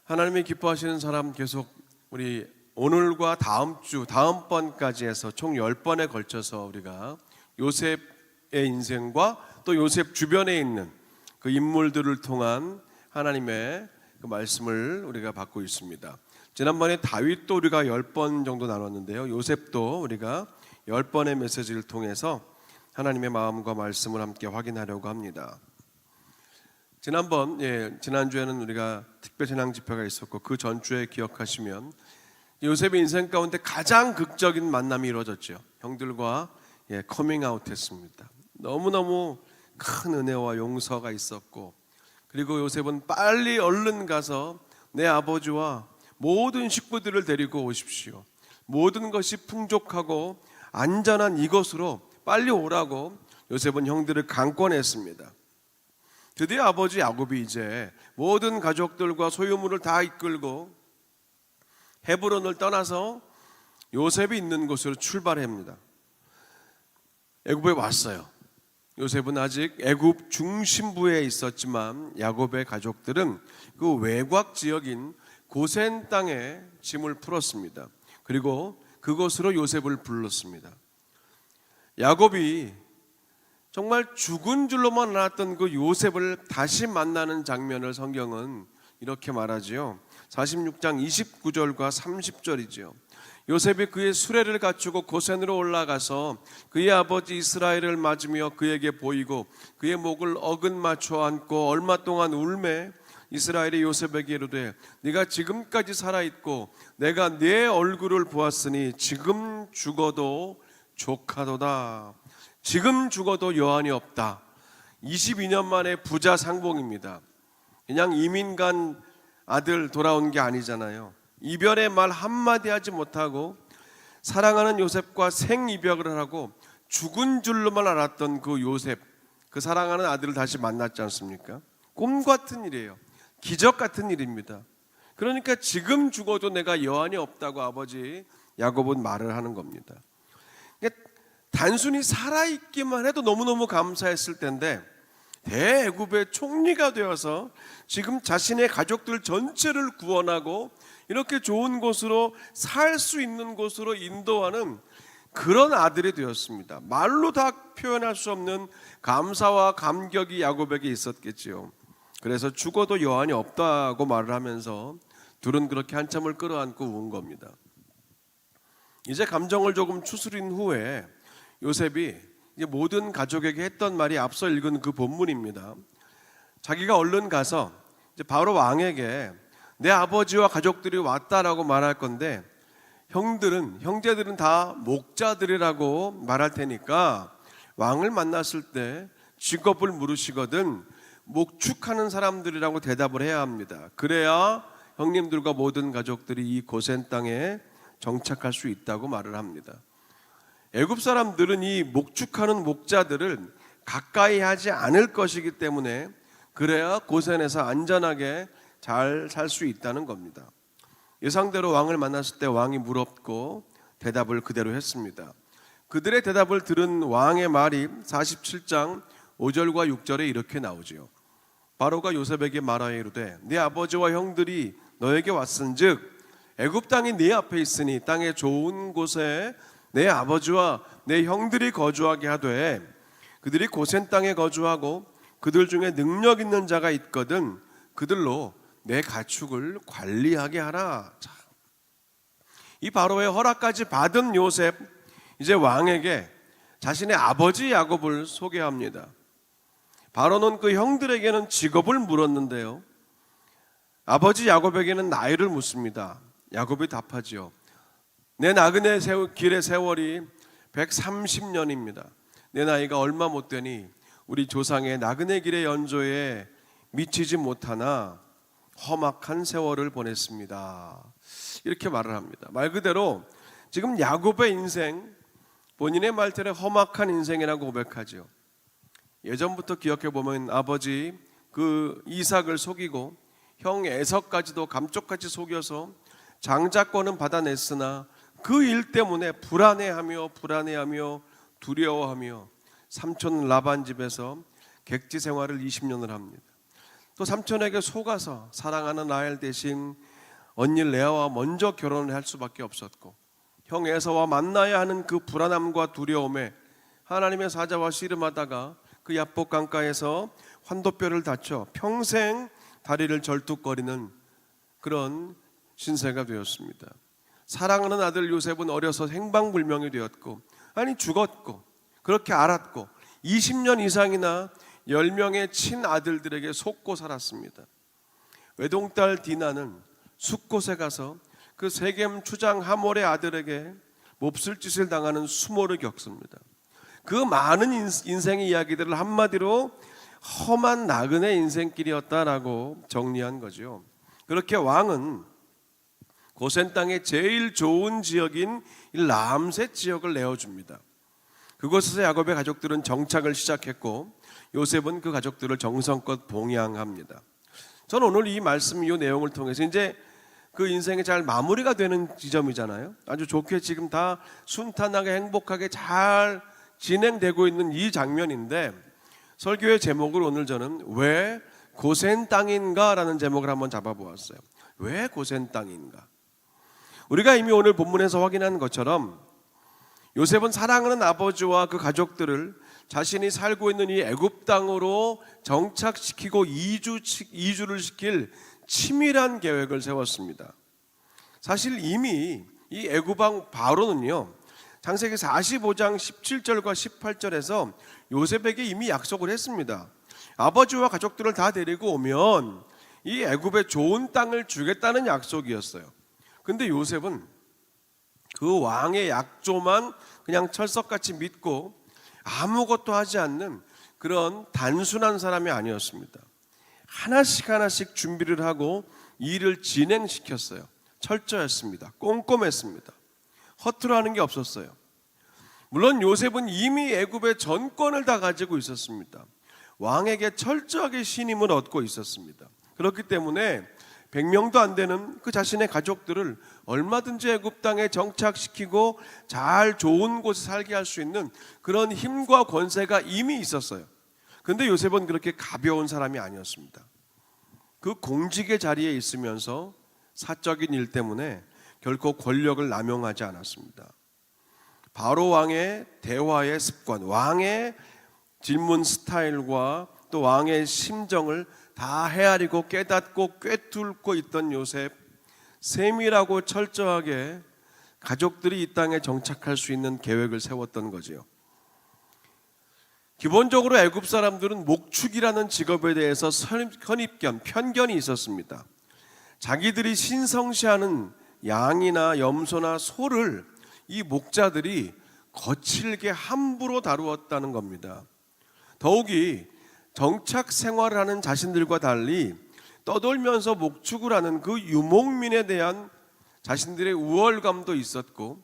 하나님이 기뻐하시는 사람 계속 우리 오늘과 다음 주, 다음번까지 해서 총 10번에 걸쳐서 우리가 요셉의 인생과 또 요셉 주변에 있는 그 인물들을 통한 하나님의 그 말씀을 우리가 받고 있습니다. 지난번에 다윗도 우리가 10번 정도 나눴는데요. 요셉도 우리가 10번의 메시지를 통해서 하나님의 마음과 말씀을 함께 확인하려고 합니다. 지난주에는 우리가 특별신앙 집회가 있었고 그 전주에 기억하시면 요셉의 인생 가운데 가장 극적인 만남이 이루어졌죠. 형들과 커밍아웃 했습니다. 너무너무 큰 은혜와 용서가 있었고, 그리고 요셉은 빨리 얼른 가서 내 아버지와 모든 식구들을 데리고 오십시오. 모든 것이 풍족하고 안전한 이곳으로 빨리 오라고 요셉은 형들을 강권했습니다. 드디어 아버지 야곱이 이제 모든 가족들과 소유물을 다 이끌고 헤브론을 떠나서 요셉이 있는 곳으로 출발합니다. 애굽에 왔어요. 요셉은 아직 애굽 중심부에 있었지만 야곱의 가족들은 그 외곽 지역인 고센 땅에 짐을 풀었습니다. 그리고 그곳으로 요셉을 불렀습니다. 야곱이 정말 죽은 줄로만 알았던 그 요셉을 다시 만나는 장면을 성경은 이렇게 말하지요. 46장 29절과 30절이지요. 요셉이 그의 수레를 갖추고 고센으로 올라가서 그의 아버지 이스라엘을 맞으며 그에게 보이고 그의 목을 어긋맞춰 안고 얼마 동안 울매 이스라엘이 요셉에게 이르되 네가 지금까지 살아있고 내가 네 얼굴을 보았으니 지금 죽어도 족하도다. 지금 죽어도 여한이 없다. 22년 만에 부자 상봉입니다. 그냥 이민 간 아들 돌아온 게 아니잖아요. 이별의 말 한마디 하지 못하고 사랑하는 요셉과 생이별을 하고 죽은 줄로만 알았던 그 요셉, 그 사랑하는 아들을 다시 만났지 않습니까? 꿈 같은 일이에요. 기적 같은 일입니다. 그러니까 지금 죽어도 내가 여한이 없다고 아버지 야곱은 말을 하는 겁니다. 단순히 살아있기만 해도 너무너무 감사했을 텐데 대애굽의 총리가 되어서 지금 자신의 가족들 전체를 구원하고 이렇게 좋은 곳으로 살 수 있는 곳으로 인도하는 그런 아들이 되었습니다. 말로 다 표현할 수 없는 감사와 감격이 야곱에게 있었겠지요. 그래서 죽어도 여한이 없다고 말을 하면서 둘은 그렇게 한참을 끌어안고 운 겁니다. 이제 감정을 조금 추스린 후에 요셉이 이제 모든 가족에게 했던 말이 앞서 읽은 그 본문입니다. 자기가 얼른 가서 이제 바로 왕에게 내 아버지와 가족들이 왔다라고 말할 건데 형제들은 다 목자들이라고 말할 테니까 왕을 만났을 때 직업을 물으시거든 목축하는 사람들이라고 대답을 해야 합니다. 그래야 형님들과 모든 가족들이 이 고센 땅에 정착할 수 있다고 말을 합니다. 애굽 사람들은 이 목축하는 목자들을 가까이 하지 않을 것이기 때문에 그래야 고센에서 안전하게 잘 살 수 있다는 겁니다. 예상대로 왕을 만났을 때 왕이 물었고 대답을 그대로 했습니다. 그들의 대답을 들은 왕의 말이 47장 5절과 6절에 이렇게 나오지요. 바로가 요셉에게 말하여 이르되 네 아버지와 형들이 너에게 왔은즉 애굽 땅이 네 앞에 있으니 땅의 좋은 곳에 내 아버지와 내 형들이 거주하게 하되 그들이 고센 땅에 거주하고 그들 중에 능력 있는 자가 있거든 그들로 내 가축을 관리하게 하라. 자, 이 바로의 허락까지 받은 요셉 이제 왕에게 자신의 아버지 야곱을 소개합니다. 바로는 그 형들에게는 직업을 물었는데요, 아버지 야곱에게는 나이를 묻습니다. 야곱이 답하지요. 내 나그네 길의 세월이 130년입니다. 내 나이가 얼마 못 되니 우리 조상의 나그네 길의 연조에 미치지 못하나 험악한 세월을 보냈습니다. 이렇게 말을 합니다. 말 그대로 지금 야곱의 인생, 본인의 말대로 험악한 인생이라고 고백하죠. 예전부터 기억해 보면 아버지 그 이삭을 속이고 형 에서까지도 감쪽같이 속여서 장자권은 받아냈으나 그 일 때문에 불안해하며 두려워하며 삼촌 라반 집에서 객지 생활을 20년을 합니다. 또 삼촌에게 속아서 사랑하는 라헬 대신 언니 레아와 먼저 결혼을 할 수밖에 없었고, 형 에서와 만나야 하는 그 불안함과 두려움에 하나님의 사자와 씨름하다가 그 야복 강가에서 환도뼈를 다쳐 평생 다리를 절뚝거리는 그런 신세가 되었습니다. 사랑하는 아들 요셉은 어려서 행방불명이 되었고, 아니 죽었고, 그렇게 알았고 20년 이상이나 10명의 친아들들에게 속고 살았습니다. 외동딸 디나는 숲곳에 가서 그 세겜 추장 하몰의 아들에게 몹쓸 짓을 당하는 수모를 겪습니다. 그 많은 인생의 이야기들을 한마디로 험한 나그네 인생길이었다라고 정리한 거죠. 그렇게 왕은 고센 땅의 제일 좋은 지역인 람셋 지역을 내어줍니다. 그곳에서 야곱의 가족들은 정착을 시작했고, 요셉은 그 가족들을 정성껏 봉양합니다. 저는 오늘 이 말씀, 이 내용을 통해서 이제 그 인생이 잘 마무리가 되는 지점이잖아요. 아주 좋게 지금 다 순탄하게 행복하게 잘 진행되고 있는 이 장면인데, 설교의 제목을 오늘 저는 왜 고센 땅인가 라는 제목을 한번 잡아보았어요. 왜 고센 땅인가? 우리가 이미 오늘 본문에서 확인한 것처럼 요셉은 사랑하는 아버지와 그 가족들을 자신이 살고 있는 이 애굽 땅으로 정착시키고 이주를 시킬 치밀한 계획을 세웠습니다. 사실 이미 이 애굽 왕 바로는요, 창세기 45장 17절과 18절에서 요셉에게 이미 약속을 했습니다. 아버지와 가족들을 다 데리고 오면 이 애굽의 좋은 땅을 주겠다는 약속이었어요. 근데 요셉은 그 왕의 약조만 그냥 철석같이 믿고 아무것도 하지 않는 그런 단순한 사람이 아니었습니다. 하나씩 준비를 하고 일을 진행시켰어요. 철저했습니다. 꼼꼼했습니다. 허투루 하는 게 없었어요. 물론 요셉은 이미 애굽의 전권을 다 가지고 있었습니다. 왕에게 철저하게 신임을 얻고 있었습니다. 그렇기 때문에 100명도 안 되는 그 자신의 가족들을 얼마든지 애굽 땅에 정착시키고 잘 좋은 곳에 살게 할 수 있는 그런 힘과 권세가 이미 있었어요. 그런데 요셉은 그렇게 가벼운 사람이 아니었습니다. 그 공직의 자리에 있으면서 사적인 일 때문에 결코 권력을 남용하지 않았습니다. 바로 왕의 대화의 습관, 왕의 질문 스타일과 또 왕의 심정을 다 헤아리고 깨닫고 꿰뚫고 있던 요셉, 세밀하고 철저하게 가족들이 이 땅에 정착할 수 있는 계획을 세웠던 거지요. 기본적으로 애굽 사람들은 목축이라는 직업에 대해서 선입견, 편견이 있었습니다. 자기들이 신성시하는 양이나 염소나 소를 이 목자들이 거칠게 함부로 다루었다는 겁니다. 더욱이 정착 생활을 하는 자신들과 달리 떠돌면서 목축을 하는 그 유목민에 대한 자신들의 우월감도 있었고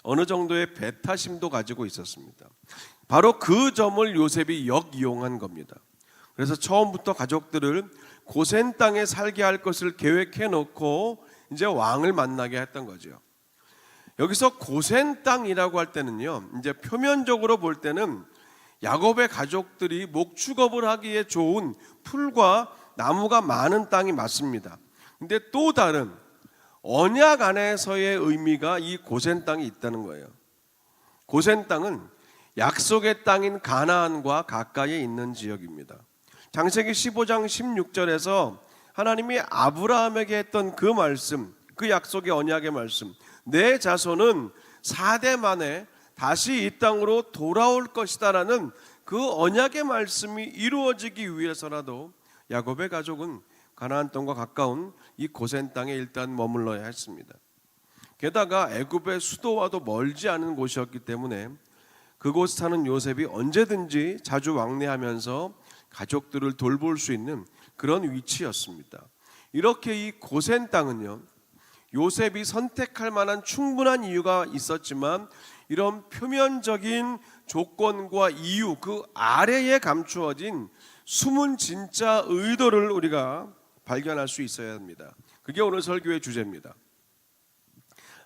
어느 정도의 배타심도 가지고 있었습니다. 바로 그 점을 요셉이 역이용한 겁니다. 그래서 처음부터 가족들을 고센 땅에 살게 할 것을 계획해 놓고 이제 왕을 만나게 했던 거죠. 여기서 고센 땅이라고 할 때는요, 이제 표면적으로 볼 때는 야곱의 가족들이 목축업을 하기에 좋은 풀과 나무가 많은 땅이 맞습니다. 근데 또 다른 언약 안에서의 의미가 이 고센 땅에 있다는 거예요. 고센 땅은 약속의 땅인 가나안과 가까이에 있는 지역입니다. 창세기 15장 16절에서 하나님이 아브라함에게 했던 그 말씀, 그 약속의 언약의 말씀, 내 자손은 4대 만에 다시 이 땅으로 돌아올 것이다 라는 그 언약의 말씀이 이루어지기 위해서라도 야곱의 가족은 가나안 땅과 가까운 이 고센 땅에 일단 머물러야 했습니다. 게다가 애굽의 수도와도 멀지 않은 곳이었기 때문에 그곳 사는 요셉이 언제든지 자주 왕래하면서 가족들을 돌볼 수 있는 그런 위치였습니다. 이렇게 이 고센 땅은요, 요셉이 선택할 만한 충분한 이유가 있었지만 이런 표면적인 조건과 이유 그 아래에 감추어진 숨은 진짜 의도를 우리가 발견할 수 있어야 합니다. 그게 오늘 설교의 주제입니다.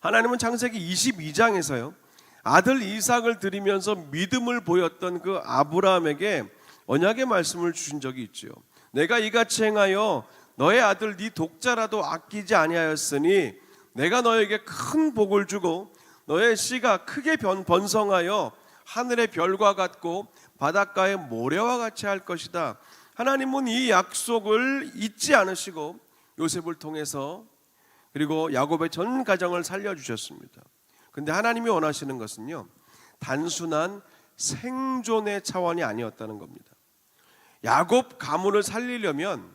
하나님은 창세기 22장에서요 아들 이삭을 드리면서 믿음을 보였던 그 아브라함에게 언약의 말씀을 주신 적이 있죠. 내가 이같이 행하여 너의 아들 네 독자라도 아끼지 아니하였으니 내가 너에게 큰 복을 주고 너의 씨가 크게 번성하여 하늘의 별과 같고 바닷가의 모래와 같이 할 것이다. 하나님은 이 약속을 잊지 않으시고 요셉을 통해서 그리고 야곱의 전 가정을 살려주셨습니다. 근데 하나님이 원하시는 것은요, 단순한 생존의 차원이 아니었다는 겁니다. 야곱 가문을 살리려면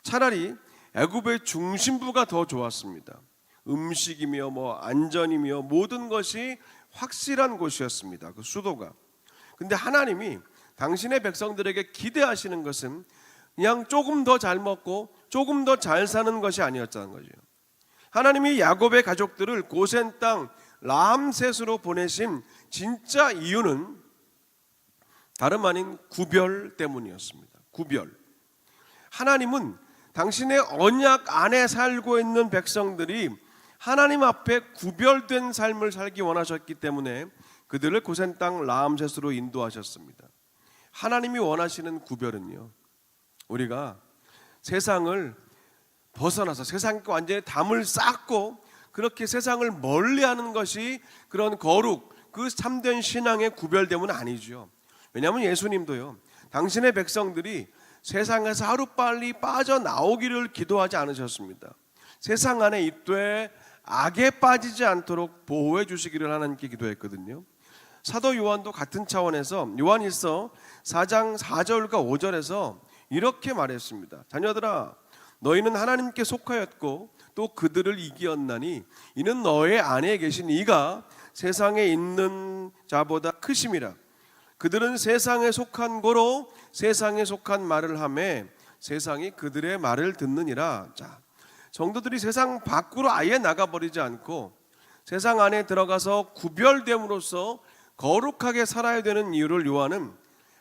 차라리 애굽의 중심부가 더 좋았습니다. 음식이며 안전이며 모든 것이 확실한 곳이었습니다. 그 수도가. 근데 하나님이 당신의 백성들에게 기대하시는 것은 그냥 조금 더 잘 먹고 조금 더 잘 사는 것이 아니었다는 거죠. 하나님이 야곱의 가족들을 고센 땅 람셋으로 보내신 진짜 이유는 다름 아닌 구별 때문이었습니다. 구별. 하나님은 당신의 언약 안에 살고 있는 백성들이 하나님 앞에 구별된 삶을 살기 원하셨기 때문에 그들을 고센 땅 람셋으로 인도하셨습니다. 하나님이 원하시는 구별은요, 우리가 세상을 벗어나서 세상과 완전히 담을 쌓고 그렇게 세상을 멀리하는 것이 그런 거룩, 그 참된 신앙의 구별됨은 아니죠. 왜냐하면 예수님도요, 당신의 백성들이 세상에서 하루빨리 빠져나오기를 기도하지 않으셨습니다. 세상 안에 있되 악에 빠지지 않도록 보호해 주시기를 하나님께 기도했거든요. 사도 요한도 같은 차원에서 요한일서 4장 4절과 5절에서 이렇게 말했습니다. 자녀들아, 너희는 하나님께 속하였고 또 그들을 이기었나니 이는 너의 안에 계신 이가 세상에 있는 자보다 크심이라. 그들은 세상에 속한 고로 세상에 속한 말을 하매 세상이 그들의 말을 듣느니라. 자, 성도들이 세상 밖으로 아예 나가버리지 않고 세상 안에 들어가서 구별됨으로써 거룩하게 살아야 되는 이유를 요한은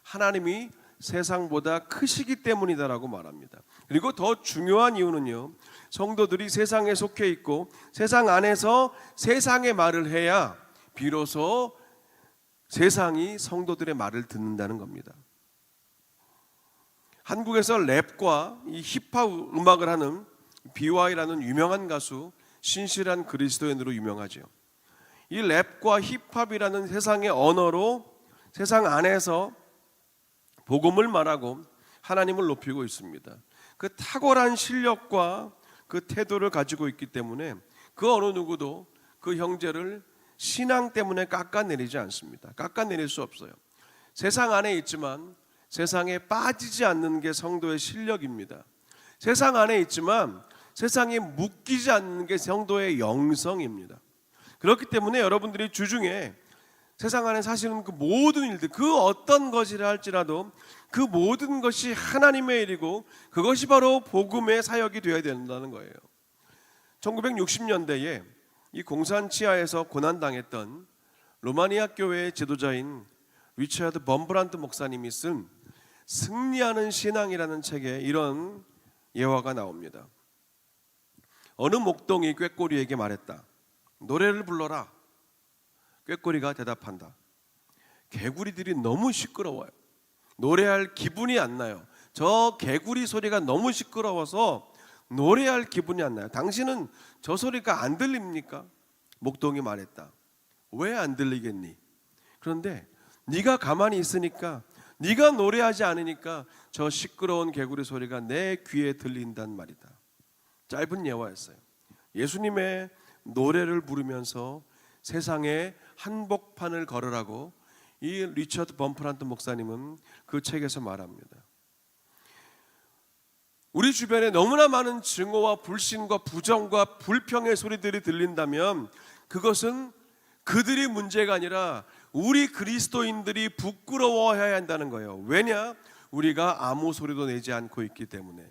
하나님이 세상보다 크시기 때문이다라고 말합니다. 그리고 더 중요한 이유는요, 성도들이 세상에 속해 있고 세상 안에서 세상의 말을 해야 비로소 세상이 성도들의 말을 듣는다는 겁니다. 한국에서 랩과 이 힙합 음악을 하는 BY라는 유명한 가수, 신실한 그리스도인으로 유명하죠. 이 랩과 힙합이라는 세상의 언어로 세상 안에서 복음을 말하고 하나님을 높이고 있습니다. 그 탁월한 실력과 그 태도를 가지고 있기 때문에 그 어느 누구도 그 형제를 신앙 때문에 깎아내리지 않습니다. 깎아내릴 수 없어요. 세상 안에 있지만 세상에 빠지지 않는 게 성도의 실력입니다. 세상 안에 있지만 세상에 묶이지 않는 게 성도의 영성입니다. 그렇기 때문에 여러분들이 주중에 세상 안에 사시는 그 모든 일들, 그 어떤 것이라 할지라도 그 모든 것이 하나님의 일이고 그것이 바로 복음의 사역이 되어야 된다는 거예요. 1960년대에 이 공산 치하에서 고난당했던 로마니아 교회의 지도자인 리처드 범브란트 목사님이 쓴 승리하는 신앙이라는 책에 이런 예화가 나옵니다. 어느 목동이 꾀꼬리에게 말했다. 노래를 불러라. 꾀꼬리가 대답한다. 개구리들이 너무 시끄러워요. 노래할 기분이 안 나요. 저 개구리 소리가 너무 시끄러워서 노래할 기분이 안 나요. 당신은 저 소리가 안 들립니까? 목동이 말했다. 왜 안 들리겠니? 그런데 네가 가만히 있으니까, 네가 노래하지 않으니까 저 시끄러운 개구리 소리가 내 귀에 들린단 말이다. 짧은 예화였어요. 예수님의 노래를 부르면서 세상에 한복판을 걸으라고 이 리처드 범프란트 목사님은 그 책에서 말합니다. 우리 주변에 너무나 많은 증오와 불신과 부정과 불평의 소리들이 들린다면 그것은 그들이 문제가 아니라 우리 그리스도인들이 부끄러워해야 한다는 거예요. 왜냐? 우리가 아무 소리도 내지 않고 있기 때문에.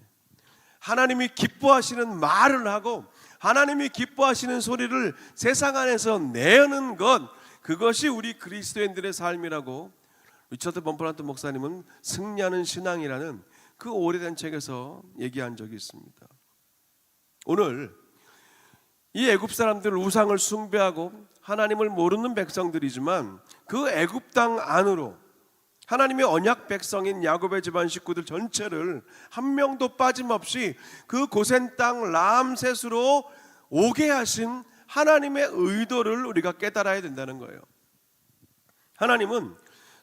하나님이 기뻐하시는 말을 하고 하나님이 기뻐하시는 소리를 세상 안에서 내는 것, 그것이 우리 그리스도인들의 삶이라고 리처드 범프란트 목사님은 승리하는 신앙이라는 그 오래된 책에서 얘기한 적이 있습니다. 오늘 이 애굽 사람들 우상을 숭배하고 하나님을 모르는 백성들이지만 그 애굽 땅 안으로 하나님의 언약 백성인 야곱의 집안 식구들 전체를 한 명도 빠짐없이 그 고센 땅 람셋으로 오게 하신 하나님의 의도를 우리가 깨달아야 된다는 거예요. 하나님은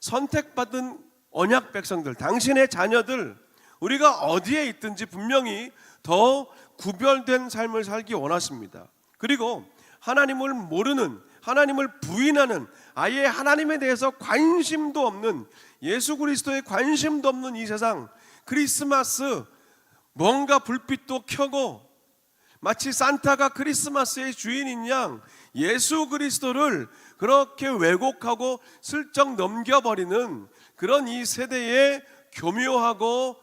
선택받은 언약 백성들, 당신의 자녀들, 우리가 어디에 있든지 분명히 더 구별된 삶을 살기 원하십니다. 그리고 하나님을 모르는, 하나님을 부인하는, 아예 하나님에 대해서 관심도 없는, 예수 그리스도에 관심도 없는 이 세상, 크리스마스 뭔가 불빛도 켜고 마치 산타가 크리스마스의 주인인 양 예수 그리스도를 그렇게 왜곡하고 슬쩍 넘겨버리는 그런 이 세대의 교묘하고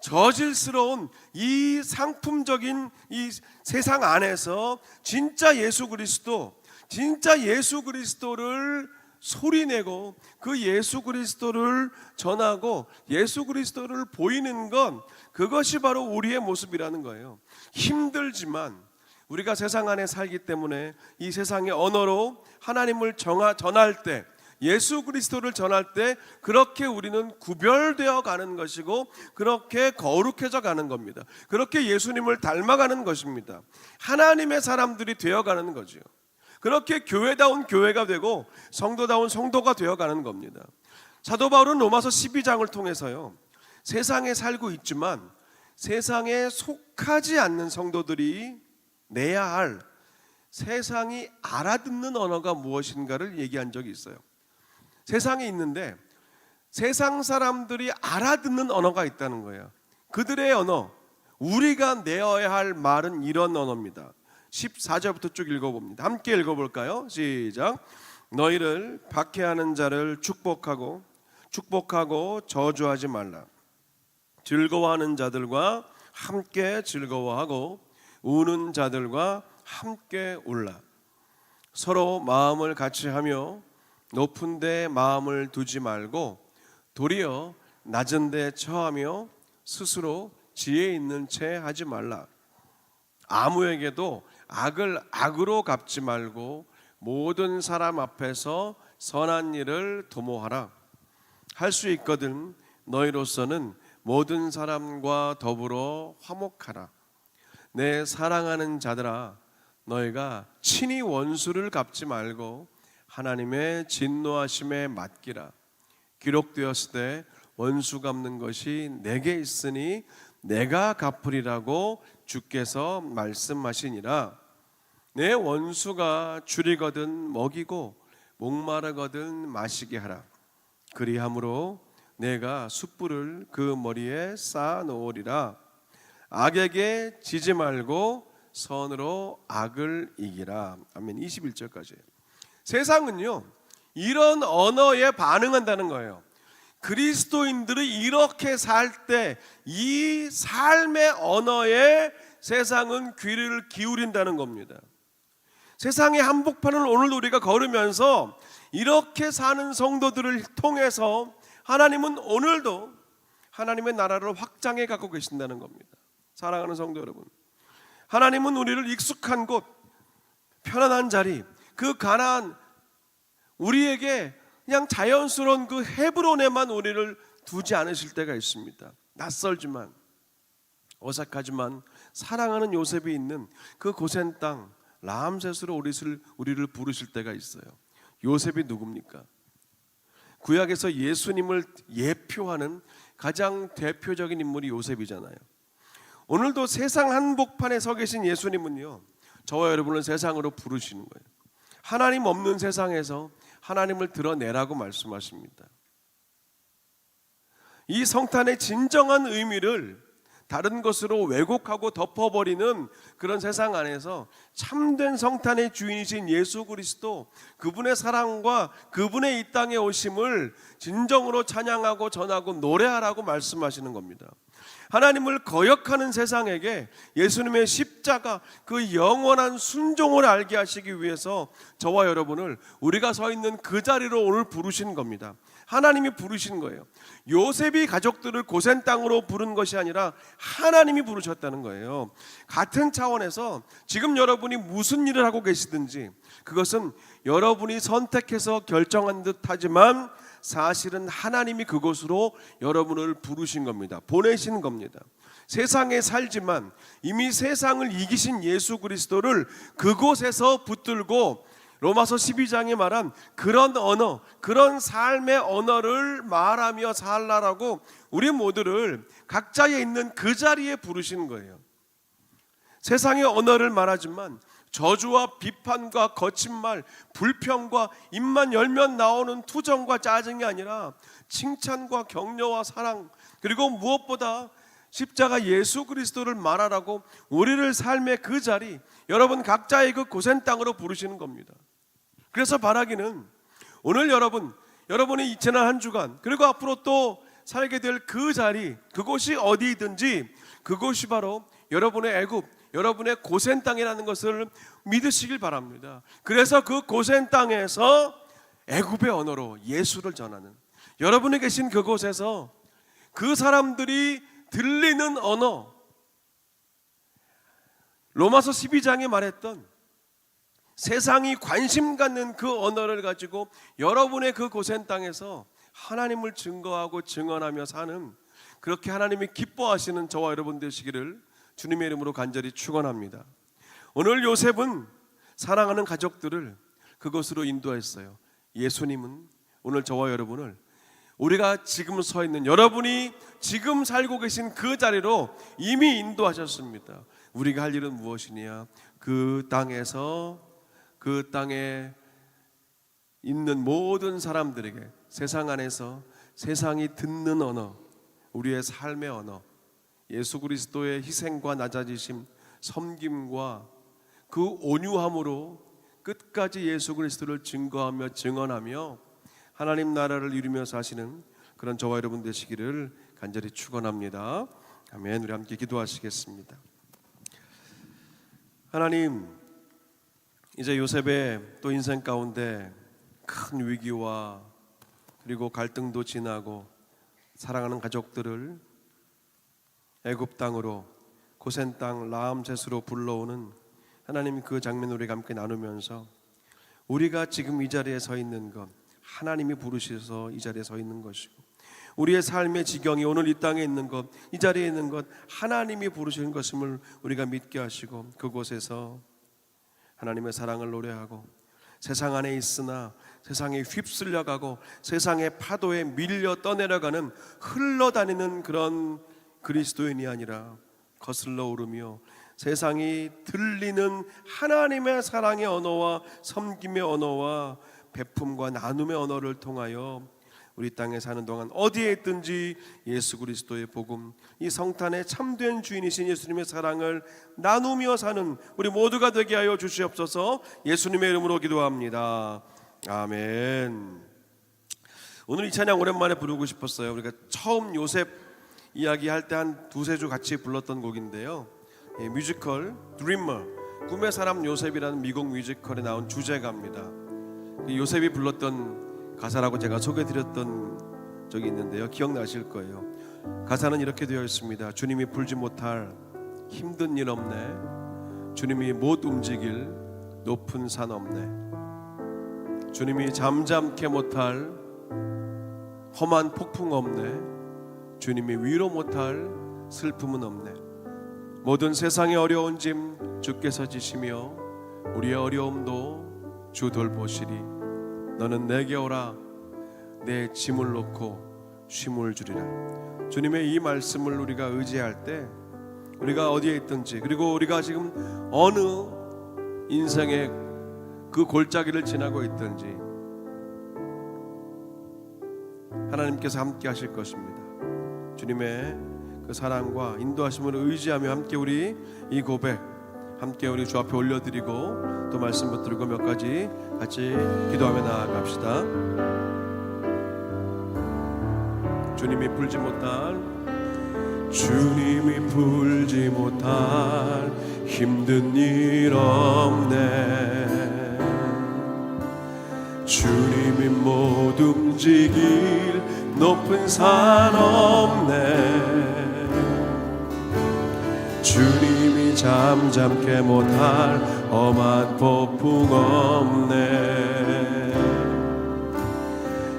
저질스러운 이 상품적인 이 세상 안에서 진짜 예수 그리스도를 소리내고 그 예수 그리스도를 전하고 예수 그리스도를 보이는 건, 그것이 바로 우리의 모습이라는 거예요. 힘들지만 우리가 세상 안에 살기 때문에 이 세상의 언어로 하나님을 전할 때, 예수 그리스도를 전할 때 그렇게 우리는 구별되어 가는 것이고 그렇게 거룩해져 가는 겁니다. 그렇게 예수님을 닮아가는 것입니다. 하나님의 사람들이 되어가는 거죠. 그렇게 교회다운 교회가 되고 성도다운 성도가 되어가는 겁니다. 사도 바울은 로마서 12장을 통해서요, 세상에 살고 있지만 세상에 속하지 않는 성도들이 내야 할 세상이 알아듣는 언어가 무엇인가를 얘기한 적이 있어요. 세상에 있는데 세상 사람들이 알아듣는 언어가 있다는 거예요. 그들의 언어, 우리가 내어야 할 말은 이런 언어입니다. 14절부터 쭉 읽어봅니다. 함께 읽어볼까요? 시작. 너희를 박해하는 자를 축복하고 저주하지 말라. 즐거워하는 자들과 함께 즐거워하고 우는 자들과 함께 울라. 서로 마음을 같이 하며 높은 데 마음을 두지 말고 도리어 낮은 데 처하며 스스로 지혜 있는 채 하지 말라. 아무에게도 악을 악으로 갚지 말고 모든 사람 앞에서 선한 일을 도모하라. 할 수 있거든 너희로서는 모든 사람과 더불어 화목하라. 내 사랑하는 자들아, 너희가 친히 원수를 갚지 말고 하나님의 진노하심에 맡기라. 기록되었을 때 원수 갚는 것이 내게 있으니 내가 갚으리라고 주께서 말씀하시니라. 내 원수가 줄이거든 먹이고 목마르거든 마시게 하라. 그리함으로 내가 숯불을 그 머리에 쌓아 놓으리라. 악에게 지지 말고 선으로 악을 이기라. 아멘. 21절까지. 세상은요, 이런 언어에 반응한다는 거예요. 그리스도인들이 이렇게 살 때 이 삶의 언어에 세상은 귀를 기울인다는 겁니다. 세상의 한복판을 오늘 우리가 걸으면서 이렇게 사는 성도들을 통해서 하나님은 오늘도 하나님의 나라를 확장해 가고 계신다는 겁니다. 사랑하는 성도 여러분, 하나님은 우리를 익숙한 곳, 편안한 자리, 그 가나안, 우리에게 그냥 자연스러운 그 헤브론에만 우리를 두지 않으실 때가 있습니다. 낯설지만 어색하지만 사랑하는 요셉이 있는 그 고센 땅 람셋으로 우리를 부르실 때가 있어요. 요셉이 누굽니까? 구약에서 예수님을 예표하는 가장 대표적인 인물이 요셉이잖아요. 오늘도 세상 한복판에 서 계신 예수님은요, 저와 여러분을 세상으로 부르시는 거예요. 하나님 없는 세상에서 하나님을 드러내라고 말씀하십니다. 이 성탄의 진정한 의미를 다른 것으로 왜곡하고 덮어버리는 그런 세상 안에서 참된 성탄의 주인이신 예수 그리스도, 그분의 사랑과 그분의 이 땅에 오심을 진정으로 찬양하고 전하고 노래하라고 말씀하시는 겁니다. 하나님을 거역하는 세상에게 예수님의 십자가, 그 영원한 순종을 알게 하시기 위해서 저와 여러분을 우리가 서 있는 그 자리로 오늘 부르신 겁니다. 하나님이 부르신 거예요. 요셉이 가족들을 고센 땅으로 부른 것이 아니라 하나님이 부르셨다는 거예요. 같은 차원에서 지금 여러분이 무슨 일을 하고 계시든지 그것은 여러분이 선택해서 결정한 듯 하지만 사실은 하나님이 그곳으로 여러분을 부르신 겁니다. 보내신 겁니다. 세상에 살지만 이미 세상을 이기신 예수 그리스도를 그곳에서 붙들고 로마서 12장에 말한 그런 언어, 그런 삶의 언어를 말하며 살라라고 우리 모두를 각자에 있는 그 자리에 부르시는 거예요. 세상의 언어를 말하지만 저주와 비판과 거친 말, 불평과 입만 열면 나오는 투정과 짜증이 아니라 칭찬과 격려와 사랑, 그리고 무엇보다 십자가 예수 그리스도를 말하라고 우리를 삶의 그 자리, 여러분 각자의 그 고센 땅으로 부르시는 겁니다. 그래서 바라기는 오늘 여러분이 지난 한 주간 그리고 앞으로 또 살게 될 그 자리, 그곳이 어디든지 그곳이 바로 여러분의 애굽, 여러분의 고센 땅이라는 것을 믿으시길 바랍니다. 그래서 그 고센 땅에서 애굽의 언어로 예수를 전하는, 여러분이 계신 그곳에서 그 사람들이 들리는 언어, 로마서 12장에 말했던 세상이 관심 갖는 그 언어를 가지고 여러분의 그 고센 땅에서 하나님을 증거하고 증언하며 사는, 그렇게 하나님이 기뻐하시는 저와 여러분 되시기를 주님의 이름으로 간절히 축원합니다. 오늘 요셉은 사랑하는 가족들을 그곳으로 인도했어요. 예수님은 오늘 저와 여러분을 우리가 지금 서 있는, 여러분이 지금 살고 계신 그 자리로 이미 인도하셨습니다. 우리가 할 일은 무엇이냐? 그 땅에서 그 땅에 있는 모든 사람들에게 세상 안에서 세상이 듣는 언어, 우리의 삶의 언어, 예수 그리스도의 희생과 낮아지심, 섬김과 그 온유함으로 끝까지 예수 그리스도를 증거하며 증언하며 하나님 나라를 이루며 사시는 그런 저와 여러분 되시기를 간절히 축원합니다. 아멘. 우리 함께 기도하시겠습니다. 하나님, 이제 요셉의 또 인생 가운데 큰 위기와 그리고 갈등도 지나고 사랑하는 가족들을 애굽 땅으로, 고센 땅 라암셋으로 불러오는 하나님 그 장면 우리가 함께 나누면서 우리가 지금 이 자리에 서 있는 것 하나님이 부르셔서 이 자리에 서 있는 것이고, 우리의 삶의 지경이 오늘 이 땅에 있는 것, 이 자리에 있는 것 하나님이 부르시는 것임을 우리가 믿게 하시고, 그곳에서 하나님의 사랑을 노래하고 세상 안에 있으나 세상에 휩쓸려가고 세상의 파도에 밀려 떠내려가는, 흘러다니는 그런 그리스도인이 아니라 거슬러 오르며 세상이 들리는 하나님의 사랑의 언어와 섬김의 언어와 베품과 나눔의 언어를 통하여 우리 땅에 사는 동안 어디에 있든지 예수 그리스도의 복음, 이 성탄의 참된 주인이신 예수님의 사랑을 나누며 사는 우리 모두가 되게 하여 주시옵소서. 예수님의 이름으로 기도합니다. 아멘. 오늘 이 찬양 오랜만에 부르고 싶었어요. 우리가 처음 요셉 이야기할 때 한 두세 주 같이 불렀던 곡인데요, 뮤지컬 드리머, 꿈의 사람 요셉이라는 미국 뮤지컬에 나온 주제가입니다. 요셉이 불렀던 가사라고 제가 소개해드렸던 적이 있는데요, 기억나실 거예요. 가사는 이렇게 되어 있습니다. 주님이 풀지 못할 힘든 일 없네, 주님이 못 움직일 높은 산 없네, 주님이 잠잠케 못할 험한 폭풍 없네, 주님이 위로 못할 슬픔은 없네. 모든 세상의 어려운 짐 주께서 지시며 우리의 어려움도 주 돌보시리. 너는 내게 오라, 내 짐을 놓고 쉼을 주리라. 주님의 이 말씀을 우리가 의지할 때 우리가 어디에 있든지, 그리고 우리가 지금 어느 인생의 그 골짜기를 지나고 있든지 하나님께서 함께 하실 것입니다. 주님의 그 사랑과 인도하심을 의지하며 함께 우리 이 고백 함께 우리 주 앞에 올려드리고 또 말씀 붙들고 몇 가지 같이 기도하며 나아갑시다. 주님이 풀지 못할 힘든 일 없네, 주님이 못 움직일 높은 산 없네. 주님이 잠잠케 못할 험한 폭풍 없네.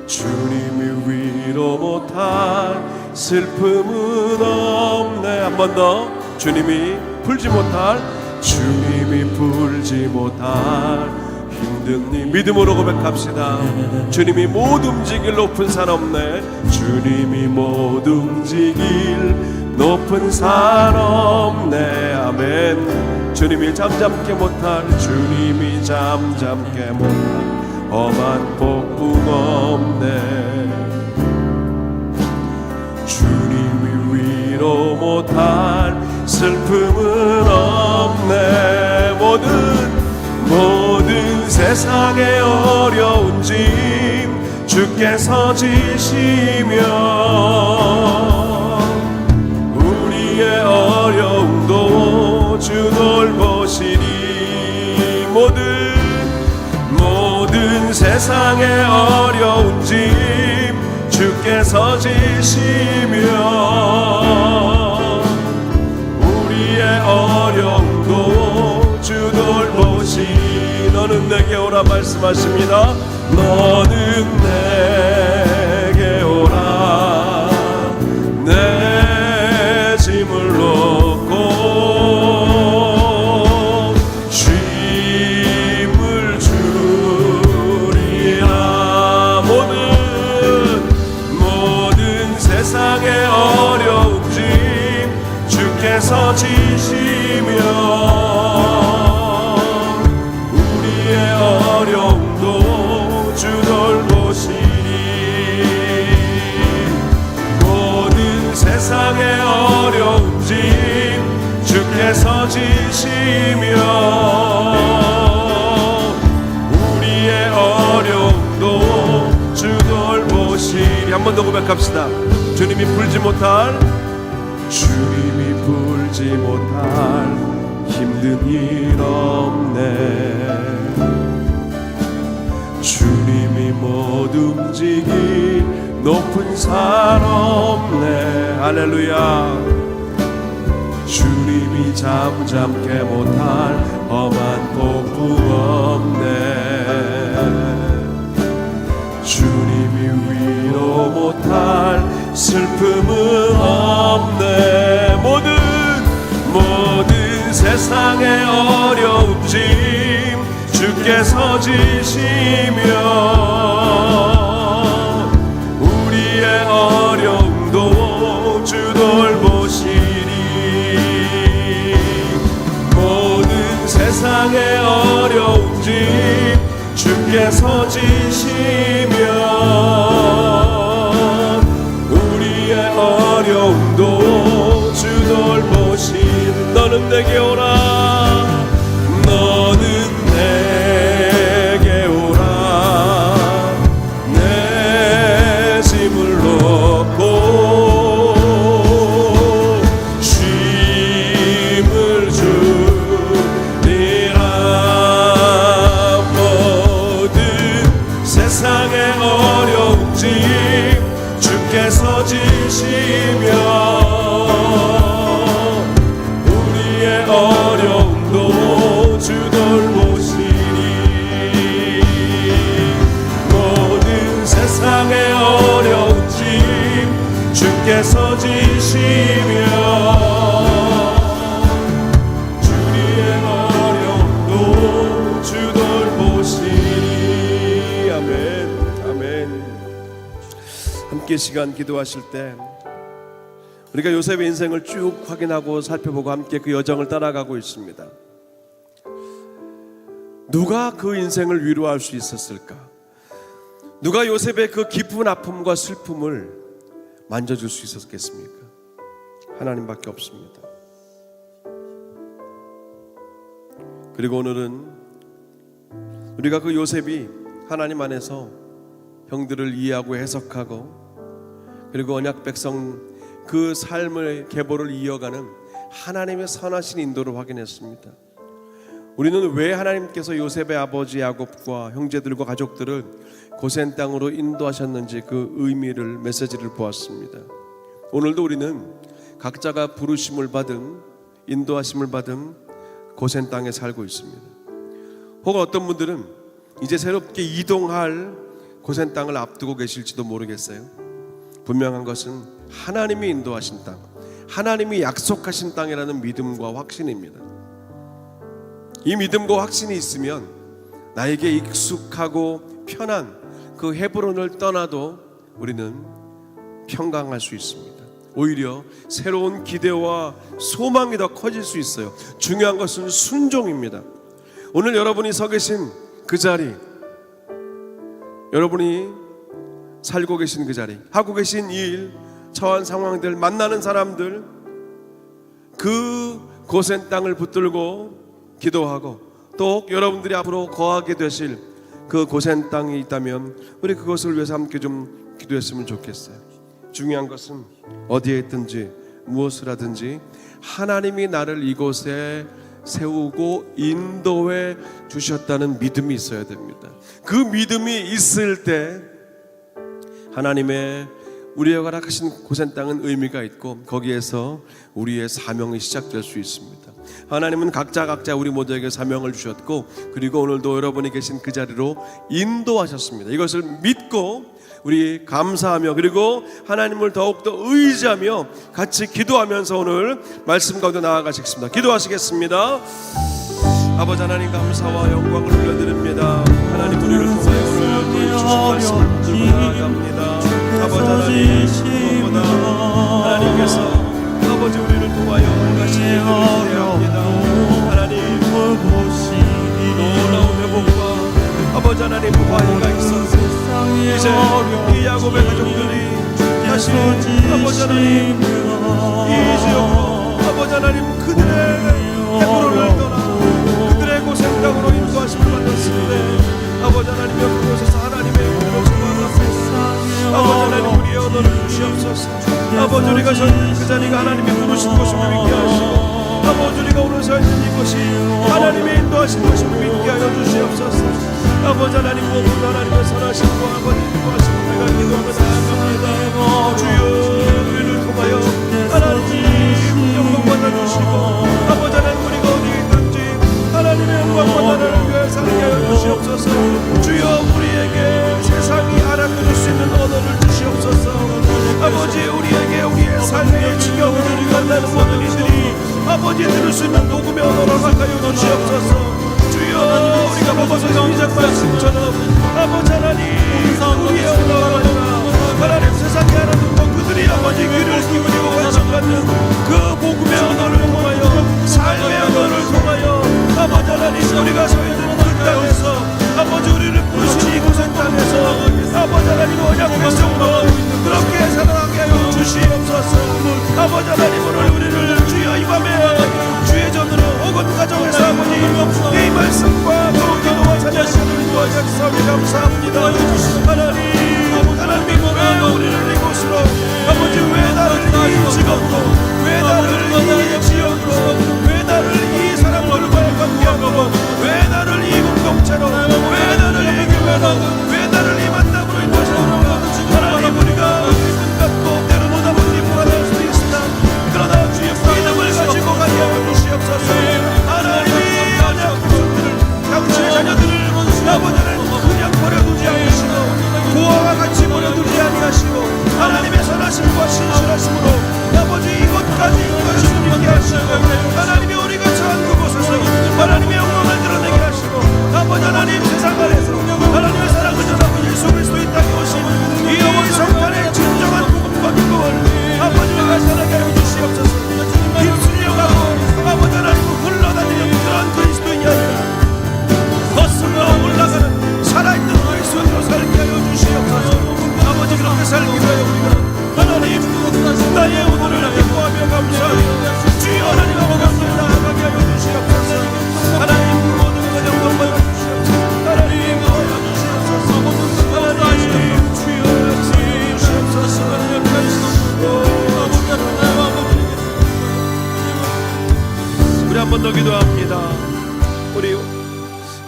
주님이 위로 못할 슬픔은 없네. 한 번 더. 주님이 풀지 못할, 주님이 풀지 못할 힘든 일. 믿음으로 고백합시다. 주님이 못 움직일 높은 산 없네. 주님이 못 움직일 높은 산 없네. 아멘. 주님이 잠잠케 못할, 주님이 잠잠케 못할 험한 폭풍 없네. 주님이 위로 못할 슬픔은 없네. 모든 세상의 어려운 짐 주께서 지시며 우리의 어려움도 주 돌보시니. 모든 세상의 어려운 짐 주께서 지시며 우리의 어려움도 주 돌보시니. 너는 내게 오라 말씀하십니다. 너는 내게 오라 내 짐을 놓고 쉼을 주리라. 모든 세상의 어려운 짐 주께서 지시며 우리의 어려움도 주 돌보시니. 모든 세상의 어려운 짐 주께서 지시며 우리의 어려움도 주 돌보시니. 한 번 더 고백합시다. 주님이 풀지 못할, 주님이 풀지 못할 힘든 일 없네. 주님이 못 움직일 높은 산 없네. 할렐루야. 주님이 잠잠케 못할 험한 폭풍 없네. 주님이 위로 못할 슬픔은 없네. 모든 세상의 어려운 짐 주께서 지시며 우리의 어려움도 주 돌보시니. 모든 세상의 어려운 짐 주께서 지시며 우리의 어려움도 주 돌보시니. 너는 내게 오라. 너는 내게 오라 내 짐을 놓고 쉼을 주리라. 모든 세상의 어려운 짐 주께서 지시며 우리의 어려움도 주 돌보시니. 모든 세상의 어려운 짐 주께서 지시며 주의 어려움도 주 돌보시니. 아멘. 아멘. 함께 시간 기도하실 때 우리가 요셉의 인생을 쭉 확인하고 살펴보고 함께 그 여정을 따라가고 있습니다. 누가 그 인생을 위로할 수 있었을까? 누가 요셉의 그 깊은 아픔과 슬픔을 만져줄 수 있었겠습니까? 하나님밖에 없습니다. 그리고 오늘은 우리가 그 요셉이 하나님 안에서 형들을 이해하고 해석하고 그리고 언약 백성 그 삶의 계보를 이어가는 하나님의 선하신 인도를 확인했습니다. 우리는 왜 하나님께서 요셉의 아버지 야곱과 형제들과 가족들을 고센 땅으로 인도하셨는지 그 의미를, 메시지를 보았습니다. 오늘도 우리는 각자가 부르심을 받은, 인도하심을 받은 고센 땅에 살고 있습니다. 혹은 어떤 분들은 이제 새롭게 이동할 고센 땅을 앞두고 계실지도 모르겠어요. 분명한 것은 하나님이 인도하신 땅, 하나님이 약속하신 땅이라는 믿음과 확신입니다. 이 믿음과 확신이 있으면 나에게 익숙하고 편한 그 헤브론을 떠나도 우리는 평강할 수 있습니다. 오히려 새로운 기대와 소망이 더 커질 수 있어요. 중요한 것은 순종입니다. 오늘 여러분이 서 계신 그 자리, 여러분이 살고 계신 그 자리, 하고 계신 일, 처한 상황들, 만나는 사람들, 그 고센 땅을 붙들고 기도하고 또 여러분들이 앞으로 거하게 되실 그 고센 땅이 있다면 우리 그것을 위해서 함께 좀 기도했으면 좋겠어요. 중요한 것은 어디에 있든지 무엇을 하든지 하나님이 나를 이곳에 세우고 인도해 주셨다는 믿음이 있어야 됩니다. 그 믿음이 있을 때 하나님의 우리에게 허락하신 고센 땅은 의미가 있고 거기에서 우리의 사명이 시작될 수 있습니다. 하나님은 각자 우리 모두에게 사명을 주셨고 그리고 오늘도 여러분이 계신 그 자리로 인도하셨습니다. 이것을 믿고 우리 감사하며 그리고 하나님을 더욱더 의지하며 같이 기도하면서 오늘 말씀 가운데 나아가시겠습니다. 기도하시겠습니다. 아버지 하나님 감사와 영광을 올려드립니다. 하나님 우리를 통하여 오늘 주신 말씀을 붙들고 나아갑니다. 아버지 하나님 무엇보다 하나님께서 아버지 우리를 통하여 하신 일을 기대합니다. 하나님 놀라운 회복과 아버지 하나님 화해가 있어서 이제 이 야곱의 가족들이 다시 아버지 하나님 이 지역으로 아버지 하나님 그들의 헤브론을 떠나 그들의 고센 땅으로 인도하심을 받았을 때 아버지 하나님 그곳에서 하나님의 은혜를 소망합니다. 아버지 하나님 우리의 언어를 주시옵소서. 아버지 우리가 서 있는 그 자리가 하나님의 부르신 곳임을 믿게 하시고 아버지 우리가 오늘 서 있는 이곳이 하나님의 인도하신 곳임을 믿게 하여 주시옵소서. 아버지 하나님 무엇보다 하나님의 선하심과 아버지 인도하심을 내가 기도하며 나아갑니다. 주여 우리를 통하여 하나님 영광 받아주시고 아버지 하나님 우리가 어디 있든지 하나님의 영광 받아를 위해 살게 하여 주시옵소서. 주여 우리에게 세상이 알아들을 수 있는 언어를 주시옵소서. 아버지 우리에게 우리의 삶의 지경을 만나는 모든 이들이 아버지 들을 수 있는 녹음의 언어를 허락하여 주시옵소서. 주여 우리가 먹어서 시작 말씀처럼 아버지 하나님 우리의 언어가 하나님 세상에 알아듣고 그들이 아버지 귀를 기울이고 관심받는 그 복음의 언어를 통하여 삶의 언어를 통하여 아버지 하나님 우리가 서 있는 그 땅에서 아버지 우리를 부르신 이곳의 땅에서 아버지 하나님 언약 백성으로 그렇게 살아가게 하여 주시옵소서. 아버지 하나님 오늘 우리를 주여 이 밤에 주의 전으로 혹은 가정에서 아버지 이 말씀과 또 기도와 찬양을 인도하셨사오니 감사합니다. 하나님 왜 우리를 이곳으로 아버지 왜 나를 이 직업으로 왜 나를 이 지역으로 왜 나를 이 사람들과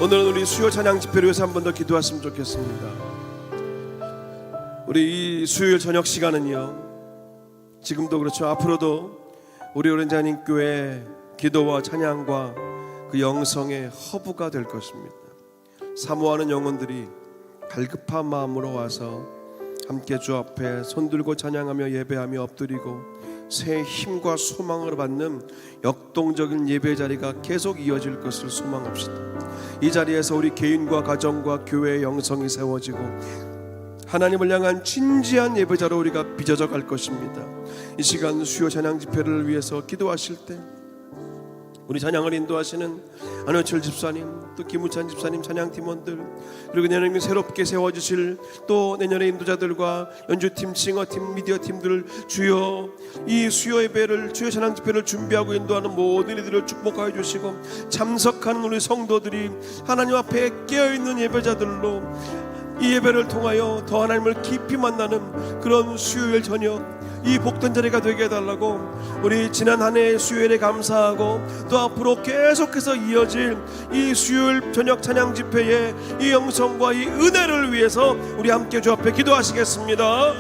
오늘은 우리 수요 찬양 집회를 위해서 한 번 더 기도했으면 좋겠습니다. 우리 이 수요일 저녁 시간은요, 지금도 그렇죠, 앞으로도 우리 오른자님 교회 기도와 찬양과 그 영성의 허브가 될 것입니다. 사모하는 영혼들이 갈급한 마음으로 와서 함께 주 앞에 손들고 찬양하며 예배하며 엎드리고 새 힘과 소망을 받는 역동적인 예배 자리가 계속 이어질 것을 소망합시다. 이 자리에서 우리 개인과 가정과 교회의 영성이 세워지고 하나님을 향한 진지한 예배자로 우리가 빚어져 갈 것입니다. 이 시간 수요 찬양 집회를 위해서 기도하실 때 우리 찬양을 인도하시는 안효철 집사님, 또 김우찬 집사님, 찬양팀원들, 그리고 내년에 새롭게 세워주실 또 내년의 인도자들과 연주팀, 싱어팀, 미디어팀들, 주여 이 수요 예배를, 수요 찬양 집회를 준비하고 인도하는 모든 이들을 축복하여 주시고 참석하는 우리 성도들이 하나님 앞에 깨어있는 예배자들로 이 예배를 통하여 더 하나님을 깊이 만나는 그런 수요일 저녁, 이 복된 자리가 되게 해달라고 우리 지난 한 해의 수요일에 감사하고 또 앞으로 계속해서 이어질 이 수요일 저녁 찬양 집회의 이 영성과 이 은혜를 위해서 우리 함께 주 앞에 기도하시겠습니다.